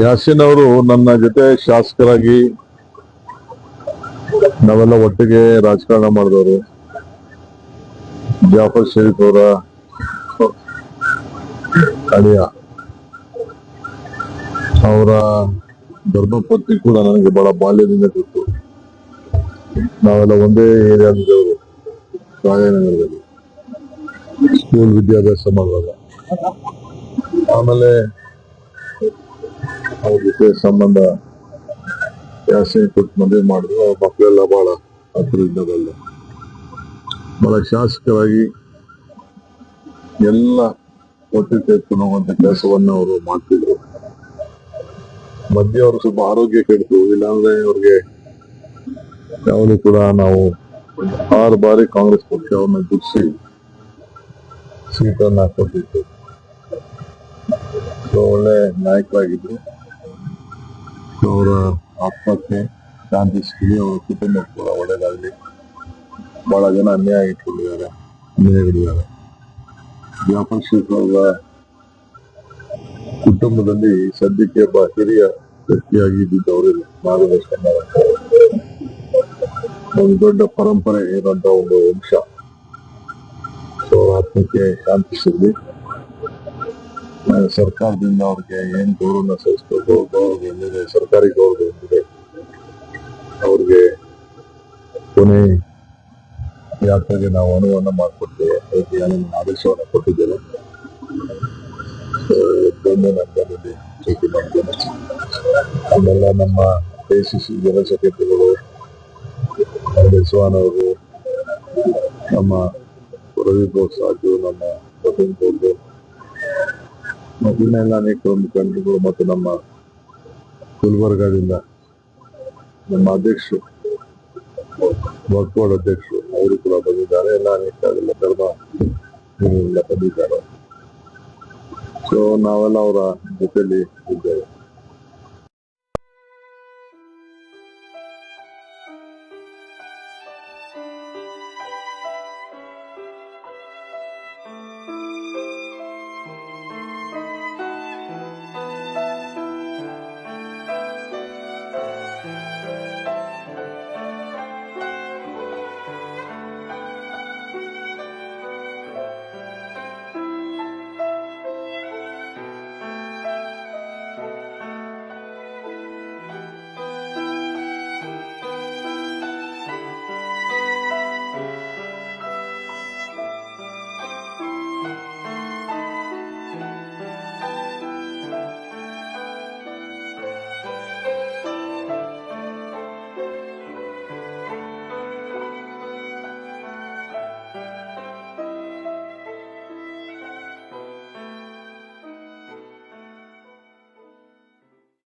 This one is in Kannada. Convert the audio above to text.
ಯಾಸಿನ್ ಅವರು ನನ್ನ ಜೊತೆ ಶಾಸಕರಾಗಿ ನಾವೆಲ್ಲ ಒಟ್ಟಿಗೆ ರಾಜಕಾರಣ ಮಾಡಿದವರು. ಜಾಫರ್ ಶರೀಫ್ ಅವರ ಅಳಿಯ, ಅವರ ಧರ್ಮಪತ್ನಿ ಕೂಡ ನನಗೆ ಬಹಳ ಬಾಲ್ಯದಿಂದ ಗೊತ್ತು. ನಾವೆಲ್ಲ ಒಂದೇ ಏರಿಯಾದವರು, ರಾಜನಗರದಲ್ಲಿ ಸ್ಕೂಲ್ ವಿದ್ಯಾಭ್ಯಾಸ ಮಾಡುವಾಗ. ಆಮೇಲೆ ಅವ್ರ ಜೊತೆ ಸಂಬಂಧ ಯಾಸಿನ್ ಕೊಟ್ಟು ಮದುವೆ ಮಾಡಿದ್ರು. ಅವ್ರ ಮಕ್ಕಳೆಲ್ಲ ಬಹಳ ಹತ್ತಿರದಲ್ಲ. ಬಹಳ ಶಾಸಕರಾಗಿ ಎಲ್ಲ ಒಟ್ಟಿಗೆ ತೆಗೆದುಕೊಂಡು ಹೋಗುವಂತ ಕೆಲಸವನ್ನ ಅವರು ಮಾಡ್ತಿದ್ರು. ಮಧ್ಯೆ ಅವರು ಸ್ವಲ್ಪ ಆರೋಗ್ಯ ಕೆಡ್ತು. ಇಲ್ಲಾಂದ್ರೆ ಅವ್ರಿಗೆ ಯಾವಾಗಲೂ ಕೂಡ ನಾವು 6 ಬಾರಿ ಕಾಂಗ್ರೆಸ್ ಪಕ್ಷವನ್ನು ಗೆಲ್ಲಿಸಿ ಸೀಟನ್ನ ಕೊಟ್ಟಿತ್ತು. ಒಳ್ಳೆ ನಾಯಕರಾಗಿದ್ರು. ಅವರ ಆತ್ಮಕ್ಕೆ ಶಾಂತಿ ಸಿಗಲಿ, ಅವರ ಕುಟುಂಬ ಕೂಡ ಒಳ್ಳೇದಾಗಲಿ. ಬಹಳ ಜನ ಅನ್ಯಾಯಗಳಿದ್ದಾರೆ. ಜಾಫರ್ ಶರೀಫ್ ಅವರ ಕುಟುಂಬದಲ್ಲಿ ಸದ್ಯಕ್ಕೆ ಒಬ್ಬ ಹಿರಿಯ ವ್ಯಕ್ತಿಯಾಗಿ ಇದ್ದಿದ್ದವರಿಲ್ಲ. ಮಾರ್ಗದರ್ಶನ ಒಂದು ದೊಡ್ಡ ಪರಂಪರೆ ಇರುವಂತ ಒಂದು ವಂಶ. ಆತ್ಮಕ್ಕೆ ಶಾಂತಿ ಸಿಗಲಿ. ಸರ್ಕಾರದಿಂದ ಅವ್ರಿಗೆ ಏನ್ ಗೌರವನ ಸಲ್ಲಿಸಬೇಕು, ಗೌರವ ಏನಿದೆ, ಸರ್ಕಾರಿ ಗೌರವ ಏನಿದೆ, ಅವ್ರಿಗೆ ಕೊನೆ ಯಾತ್ರೆಗೆ ನಾವು ಅನುವನ್ನ ಮಾಡಿಕೊಡ್ತೇವೆ. ಆದೇಶವನ್ನ ಕೊಟ್ಟಿದ್ದೇವೆ. ಭೇಟಿ ಮಾಡ್ತೇನೆ. ಆಮೇಲೆ ನಮ್ಮ ಕೆಸಿಸಿ ಜನರಲ್ ಸೆಕ್ರೆಟರಿಗಳು ದೇಶವಾನ್ ಅವರು, ನಮ್ಮ ರವಿ ಬೋಸಾಜು, ನಮ್ಮ ವಸಂತ್ ಗೌಡ್ರು, ಇನ್ನೆಲ್ಲ ಅನೇಕ ಮುಖಂಡರುಗಳು ಮತ್ತು ನಮ್ಮ ಗುಲ್ಬರ್ಗಾದಿಂದ ನಮ್ಮ ಅಧ್ಯಕ್ಷರು, ವರ್ಕ್ಬೋರ್ಡ್ ಅಧ್ಯಕ್ಷರು ಅವರು ಕೂಡ ಬಂದಿದ್ದಾರೆ. ಎಲ್ಲ ಅನೇಕ ಧರ್ಮ ಬಂದಿದ್ದಾರೆ. ನಾವೆಲ್ಲ ಅವರ ಜೊತೆಲಿ ಇದ್ದೇವೆ.